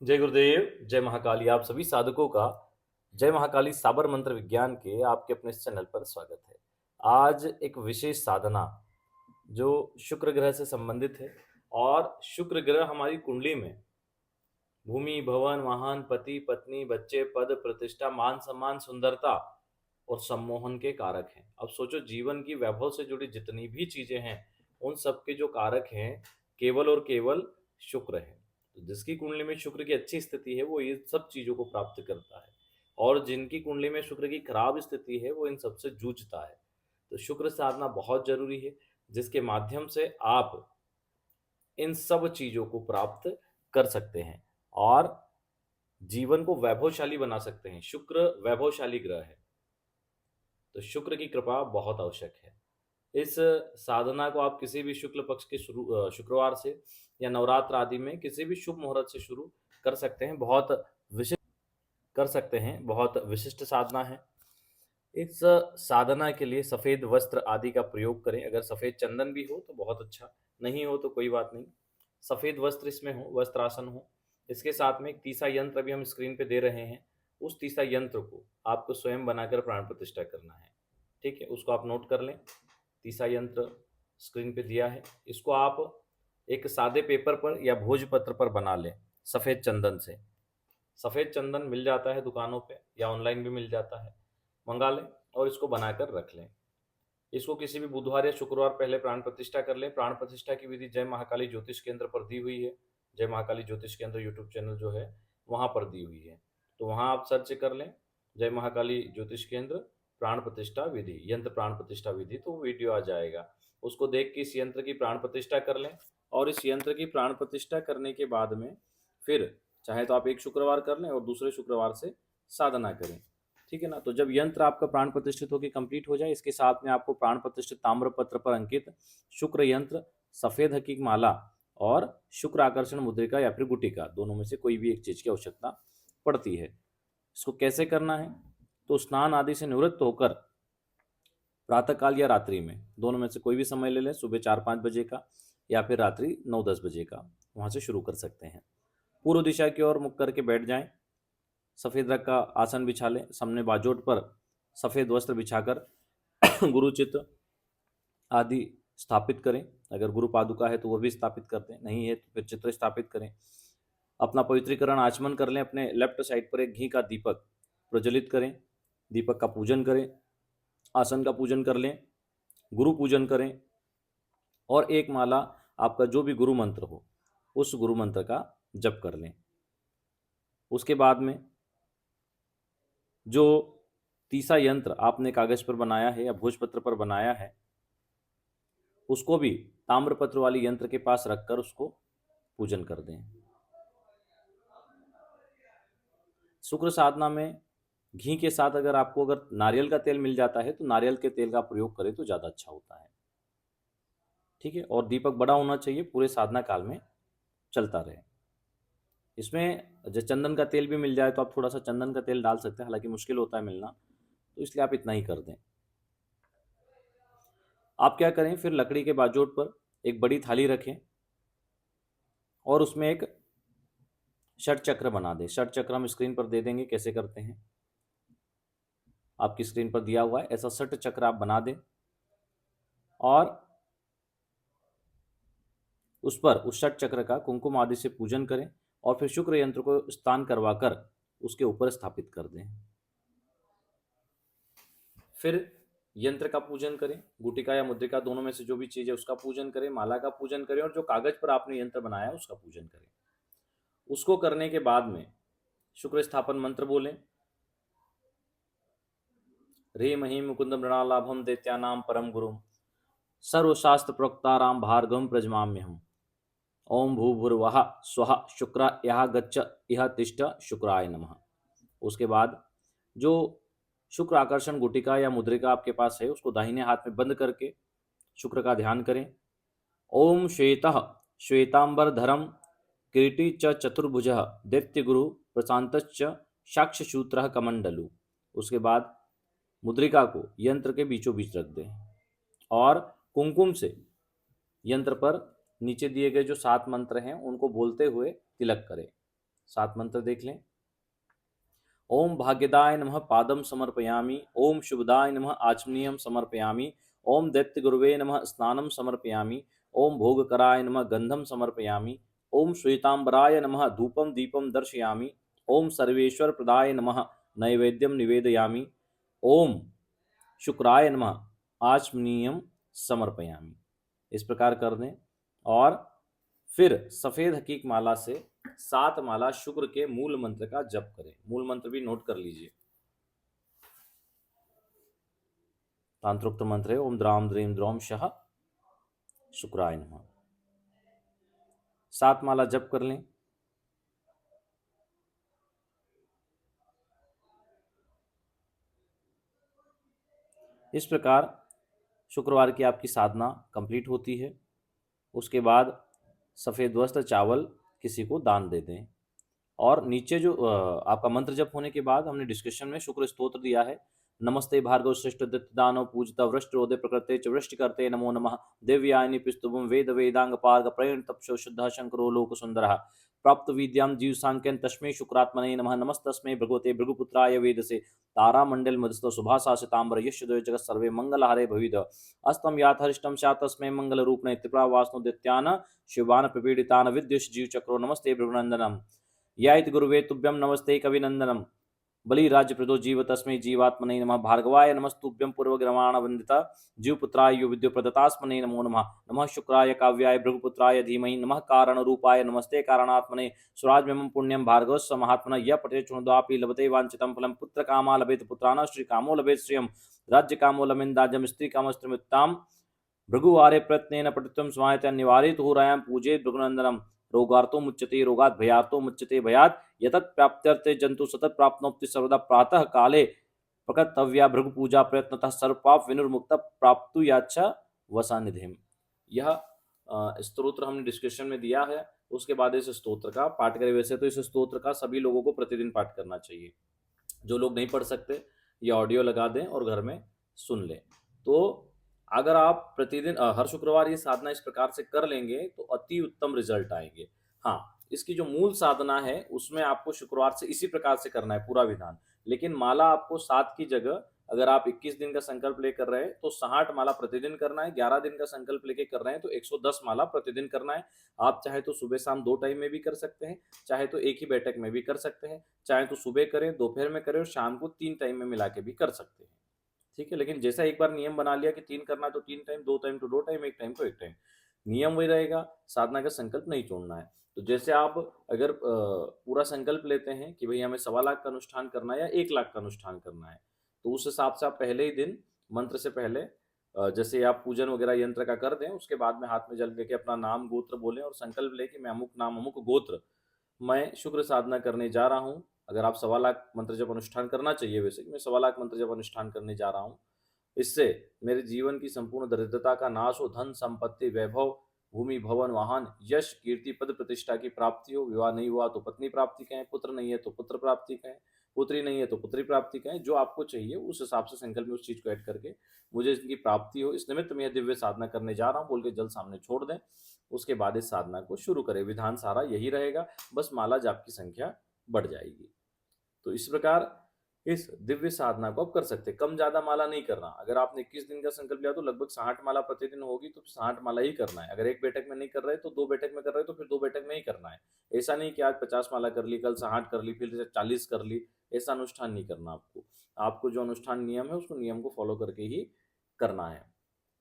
जय गुरुदेव, जय महाकाली। आप सभी साधकों का जय महाकाली साबर मंत्र विज्ञान के आपके अपने इस चैनल पर स्वागत है। आज एक विशेष साधना जो शुक्र ग्रह से संबंधित है और शुक्र ग्रह हमारी कुंडली में भूमि, भवन, वाहन, पति, पत्नी, बच्चे, पद, प्रतिष्ठा, मान सम्मान, सुंदरता और सम्मोहन के कारक हैं। अब सोचो, जीवन की वैभव से जुड़ी जितनी भी चीजें हैं उन सब के जो कारक हैं केवल और केवल शुक्र है। तो जिसकी कुंडली में शुक्र की अच्छी स्थिति है वो ये सब चीजों को प्राप्त करता है, और जिनकी कुंडली में शुक्र की खराब स्थिति है वो इन सबसे जूझता है। तो शुक्र साधना बहुत जरूरी है, जिसके माध्यम से आप इन सब चीजों को प्राप्त कर सकते हैं और जीवन को वैभवशाली बना सकते हैं। शुक्र वैभवशाली ग्रह है, तो शुक्र की कृपा बहुत आवश्यक है। इस साधना को आप किसी भी शुक्ल पक्ष के शुक्रवार से या नवरात्र आदि में किसी भी शुभ मुहूर्त से शुरू कर सकते हैं। बहुत विशिष्ट साधना है। इस साधना के लिए सफ़ेद वस्त्र आदि का प्रयोग करें। अगर सफ़ेद चंदन भी हो तो बहुत अच्छा, नहीं हो तो कोई बात नहीं। सफ़ेद वस्त्र इसमें हो, वस्त्रासन हो। इसके साथ में एक तीसरा यंत्र अभी हम स्क्रीन पे दे रहे हैं। उस तीसरा यंत्र को आपको स्वयं बनाकर प्राण प्रतिष्ठा करना है। ठीक है, उसको आप नोट कर लें। तीसरा यंत्र स्क्रीन पे दिया है। इसको आप एक सादे पेपर पर या भोजपत्र पर बना लें सफ़ेद चंदन से। सफ़ेद चंदन मिल जाता है दुकानों पे या ऑनलाइन भी मिल जाता है, मंगा लें और इसको बनाकर रख लें। इसको किसी भी बुधवार या शुक्रवार पहले प्राण प्रतिष्ठा कर लें। प्राण प्रतिष्ठा की विधि जय महाकाली ज्योतिष केंद्र पर दी हुई है। जय महाकाली ज्योतिष केंद्र यूट्यूब चैनल जो है वहाँ पर दी हुई है, तो वहाँ आप सर्च कर लें जय महाकाली ज्योतिष केंद्र प्राण प्रतिष्ठा विधि, यंत्र प्राण प्रतिष्ठा विधि, तो वो वीडियो आ जाएगा। उसको देख के इस यंत्र की प्राण प्रतिष्ठा कर लें, और इस यंत्र की प्राण प्रतिष्ठा करने के बाद में फिर चाहे तो आप एक शुक्रवार कर लें और दूसरे शुक्रवार से साधना करें। ठीक है ना। तो जब यंत्र आपका प्राण प्रतिष्ठित होकर कंप्लीट हो जाए, इसके साथ में आपको प्राण प्रतिष्ठित ताम्र पत्र पर अंकित शुक्र यंत्र, सफेद हकीक माला और शुक्र आकर्षण मुद्रिका या फिर गुटिका, दोनों में से कोई भी एक चीज की आवश्यकता पड़ती है। इसको कैसे करना है, तो स्नान आदि से निवृत्त होकर प्रातःकाल या रात्रि में, दोनों में से कोई भी समय ले लें, सुबह 4-5 बजे का या फिर रात्रि 9-10 बजे का, वहां से शुरू कर सकते हैं। पूर्व दिशा की ओर मुख करके बैठ जाएं। सफ़ेद रंग का आसन बिछा लें। सामने बाजोट पर सफ़ेद वस्त्र बिछाकर गुरु चित्र आदि स्थापित करें। अगर गुरु पादुका है तो वह भी स्थापित कर दें, नहीं है तो फिर चित्र स्थापित करें। अपना पवित्रीकरण आचमन कर लें। अपने लेफ्ट साइड पर एक घी का दीपक प्रज्वलित करें। दीपक का पूजन करें, आसन का पूजन कर लें, गुरु पूजन करें और एक माला आपका जो भी गुरु मंत्र हो उस गुरु मंत्र का जप कर लें। उसके बाद में जो तीसरा यंत्र आपने कागज पर बनाया है या भोजपत्र पर बनाया है, उसको भी ताम्रपत्र वाली यंत्र के पास रखकर उसको पूजन कर दें। शुक्र साधना में घी के साथ अगर नारियल का तेल मिल जाता है तो नारियल के तेल का प्रयोग करें तो ज़्यादा अच्छा होता है। ठीक है, और दीपक बड़ा होना चाहिए, पूरे साधना काल में चलता रहे। इसमें जो चंदन का तेल भी मिल जाए तो आप थोड़ा सा चंदन का तेल डाल सकते हैं, हालांकि मुश्किल होता है मिलना, तो इसलिए आप इतना ही कर दें। आप क्या करें, फिर लकड़ी के बाजोट पर एक बड़ी थाली रखें और उसमें एक षट चक्र बना दें। षट चक्र हम स्क्रीन पर दे देंगे, कैसे करते हैं आपकी स्क्रीन पर दिया हुआ है। ऐसा षट चक्र आप बना दें और उस षट चक्र का कुमकुम आदि से पूजन करें और फिर शुक्र यंत्र को स्नान करवाकर उसके ऊपर स्थापित कर दें। फिर यंत्र का पूजन करें, गुटिका या मुद्रिका दोनों में से जो भी चीज़ है उसका पूजन करें, माला का पूजन करें और जो कागज पर आपने यंत्र बनाया उसका पूजन करें। उसको करने के बाद में शुक्र स्थापन मंत्र बोलें। ह्रीं महीं मुकुंद मृणालाभम दैत्यानां परम गुरुम सर्वशास्त्र प्रोक्ताराम भार्गवम प्रजमाम्यहम्। ओम भूर्भुवः स्वः शुक्र यह गच्छ यह तिष्ठ शुक्राय नमः। उसके बाद जो शुक्र आकर्षण गुटिका या मुद्रिका आपके पास है उसको दाहिने हाथ में बंद करके शुक्र का ध्यान करें। ओम श्वेतः श्वेतांबरधरम किरीटी च चतुर्भुजः दैत्यगुरु प्रशांतश्च साक्ष्यसूत्रः कमंडलु। उसके बाद मुद्रिका को यंत्र के बीचों बीच रख दें और कुमकुम से यंत्र पर नीचे दिए गए जो 7 मंत्र हैं उनको बोलते हुए तिलक करें। 7 मंत्र देख लें। ओम भाग्यदाय नमः पादम समर्पयामि। ओम शुभदाय नमः आचमनीयम समर्पयामि। ओम दैत्य गुरुवे नमः स्नानम समर्पयामि। ओम भोगकराय नमः गंधम समर्पयामि। ओम श्वेतांबराय नमः धूपम दीपम दर्शयामि। ओम सर्वेश्वर प्रदाय नमः नैवेद्यम निवेदयामि। ओम शुक्राय नमः आचमनीयम समर्पयामि। इस प्रकार कर दें और फिर सफेद हकीक माला से 7 माला शुक्र के मूल मंत्र का जप करें। मूल मंत्र भी नोट कर लीजिए। तांत्रोक्त मंत्र है ओम द्राम द्रीम द्रौम शः शुक्राय नमः। 7 माला जप कर लें। इस प्रकार शुक्रवार की आपकी साधना कंप्लीट होती है। उसके बाद सफ़ेद वस्त्र चावल किसी को दान दे दें। और नीचे जो आपका मंत्र जप होने के बाद हमने डिस्कशन में शुक्र स्तोत्र दिया है। नमस्ते भार्गव श्रेष्ठ दत्त दानव पूजता वृष्ट रोदे प्रकृते च वृष्टि करते नमो नमः दिव्यायनि पिस्तुभम वेद वेदांग पार्ग प्रयण तपशो शुद्ध शंकरो लोक सुंदरः प्राप्त विद्याम जीव सांख्यन तस्मै शुक्रात्मने नमः नमस्तस्मै भगवते भृगुपुत्राय वेदसे तारामंडल मधुस्तो सुभाषासितांबर यश जगत सर्वे मंगलहारे भविद अस्तम याथ हरिष्टम स्यात् तस्मै मंगल रूपणे त्रिपुरा वासनो दित्यान शिवान प्रपीडितान विद्युष जीव चक्रो नमस्ते भृगुनंदनम याइत गुरुवे तुभ्यं नमस्ते कविनंदनम बलि राज्य प्रदो जीव तस्मै जीवात्मने नमः भार्गवाय नमस्तुभ्यं पूर्वग्रमाण वंदिता जीवपुत्राय यो विद्यो प्रदतास्मने नमो नमः नमः शुक्राय काव्याय भृगुपुत्राय धीमहि नमः कारण रूपाय नमस्ते कारणात्मने स्वराज्यमं पुण्यं भार्गवस्य महात्मनः यः पठेत् शृणुत्वापि लभते वाञ्छितं फलं पुत्रकामा लभेत पुत्राणां श्रीकामो लभेत श्रियं राज्यकामो लभेन्दाज्यं स्त्रीकामस्त्रिमित्तां भृगुवारे प्रयत्नेन पठितुं समायते निवारित होरायां पूजेत भृगुनंदनम रोगार्तो मुच्यते रोगात् भयार्तो मुच्यते भयात् यतत् प्राप्त्यर्थे जंतु सतत प्राप्नोति सर्वदा प्रातः काले प्रकर्तव्या भृगु पूजा प्रयत्नतः सर्वपाप विनिर्मुक्त प्राप्तु याच्छ वसानिधिम। यह स्तोत्र हमने डिस्कशन में दिया है। उसके बाद इस स्तोत्र का पाठ करें। वैसे तो इस स्तोत्र का सभी लोगों को प्रतिदिन पाठ करना चाहिए। जो लोग नहीं पढ़ सकते ये ऑडियो लगा दें और घर में सुन लें। तो अगर आप प्रतिदिन हर शुक्रवार ये साधना इस प्रकार से कर लेंगे तो अति उत्तम रिजल्ट आएंगे। हाँ, इसकी जो मूल साधना है उसमें आपको शुक्रवार से इसी प्रकार से करना है पूरा विधान। लेकिन माला आपको 7 की जगह अगर आप 21 दिन का संकल्प लेकर रहे हैं तो 60 माला प्रतिदिन करना है। 11 दिन का संकल्प लेके कर रहे हैं तो 110 माला प्रतिदिन करना है। आप चाहे तो सुबह शाम 2 टाइम में भी कर सकते हैं, चाहे तो एक ही बैठक में भी कर सकते हैं, चाहे तो सुबह करें, दोपहर में करें और शाम को 3 टाइम में मिला के भी कर सकते हैं। ठीक है, लेकिन जैसा एक बार नियम बना लिया कि 3 करना है तो 3 टाइम, 2 टाइम तो 2 टाइम, 1 टाइम तो 1 टाइम, नियम वही रहेगा। साधना का संकल्प नहीं छोड़ना है। तो जैसे आप अगर पूरा संकल्प लेते हैं कि भाई हमें 1.25 लाख का अनुष्ठान करना है या 1 लाख का अनुष्ठान करना है, तो उस हिसाब से आप पहले ही दिन मंत्र से पहले जैसे आप पूजन वगैरह यंत्र का कर दें, उसके बाद में हाथ में जल लेके अपना नाम गोत्र बोलें और संकल्प लें कि मैं अमुक नाम अमुक गोत्र मैं शुक्र साधना करने जा रहा हूँ। अगर आप 1.25 लाख मंत्र जप अनुष्ठान करना चाहिए, वैसे मैं 1.25 लाख मंत्र जप अनुष्ठान करने जा रहा हूँ, इससे मेरे जीवन की संपूर्ण दरिद्रता का नाश हो, धन संपत्ति वैभव भूमि भवन वाहन यश कीर्ति पद प्रतिष्ठा की प्राप्ति हो। विवाह नहीं हुआ तो पत्नी प्राप्ति कहें, पुत्र नहीं है तो पुत्र प्राप्ति कहें, पुत्री नहीं है तो पुत्री प्राप्ति कहें, जो आपको चाहिए उस हिसाब से संकल्प में उस चीज को ऐड करके मुझे इसकी प्राप्ति हो, इस निमित्त मैं यह दिव्य साधना करने जा रहा हूँ बोल के जल सामने छोड़ दें। उसके बाद इस साधना को शुरू करें। विधान सारा यही रहेगा, बस माला जाप की संख्या बढ़ जाएगी। तो इस प्रकार इस दिव्य साधना को आप कर सकते हैं। कम ज्यादा माला नहीं करना। अगर आपने 21 दिन का संकल्प लिया तो लगभग 60 माला प्रतिदिन होगी, तो 60 माला ही करना है। अगर एक बैठक में नहीं कर रहे तो 2 बैठक में कर रहे तो फिर 2 बैठक में ही करना है। ऐसा नहीं कि आज 50 माला कर ली, कल 60 कर ली, फिर 40 कर ली। ऐसा अनुष्ठान नहीं करना आपको। आपको जो अनुष्ठान नियम है उसको नियम को फॉलो करके ही करना है।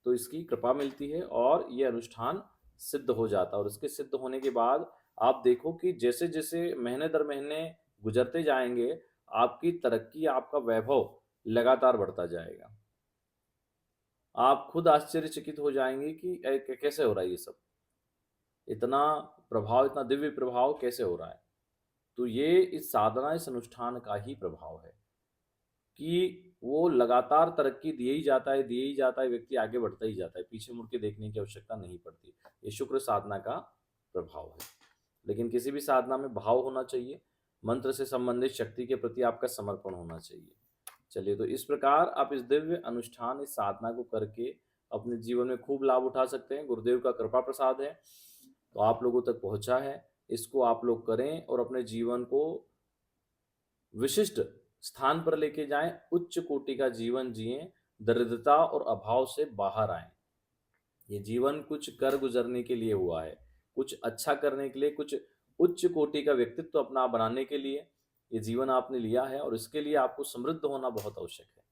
तो इसकी कृपा मिलती है और ये अनुष्ठान सिद्ध हो जाता है। और इसके सिद्ध होने के बाद आप देखो कि जैसे जैसे महीने दर महीने गुजरते जाएंगे, आपकी तरक्की, आपका वैभव लगातार बढ़ता जाएगा। आप खुद आश्चर्यचकित हो जाएंगे कि कैसे हो रहा है ये सब, इतना प्रभाव, इतना दिव्य प्रभाव कैसे हो रहा है। तो ये इस साधना, इस अनुष्ठान का ही प्रभाव है कि वो लगातार तरक्की दिए ही जाता है, दिए ही जाता है, व्यक्ति आगे बढ़ता ही जाता है, पीछे मुड़ के देखने की आवश्यकता नहीं पड़ती। ये शुक्र साधना का प्रभाव है। लेकिन किसी भी साधना में भाव होना चाहिए, मंत्र से संबंधित शक्ति के प्रति आपका समर्पण होना चाहिए। चलिए, तो इस प्रकार आप इस दिव्य अनुष्ठान, इस साधना को करके अपने जीवन में खूब लाभ उठा सकते हैं। गुरुदेव का कृपा प्रसाद है तो आप लोगों तक पहुंचा है। इसको आप लोग करें और अपने जीवन को विशिष्ट स्थान पर लेके जाएं, उच्च कोटि का जीवन जिएं, दरिद्रता और अभाव से बाहर आएं। ये जीवन कुछ कर गुजरने के लिए हुआ है, कुछ अच्छा करने के लिए, कुछ उच्च कोटि का व्यक्तित्व अपना बनाने के लिए ये जीवन आपने लिया है, और इसके लिए आपको समृद्ध होना बहुत आवश्यक है।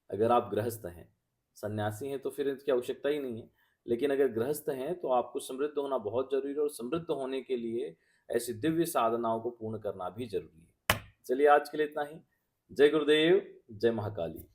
अगर आप गृहस्थ हैं, सन्यासी हैं तो फिर इसकी आवश्यकता ही नहीं है, लेकिन अगर गृहस्थ हैं तो आपको समृद्ध होना बहुत जरूरी है, और समृद्ध होने के लिए ऐसी दिव्य साधनाओं को पूर्ण करना भी जरूरी है। चलिए आज के लिए इतना ही। जय गुरुदेव, जय महाकाली।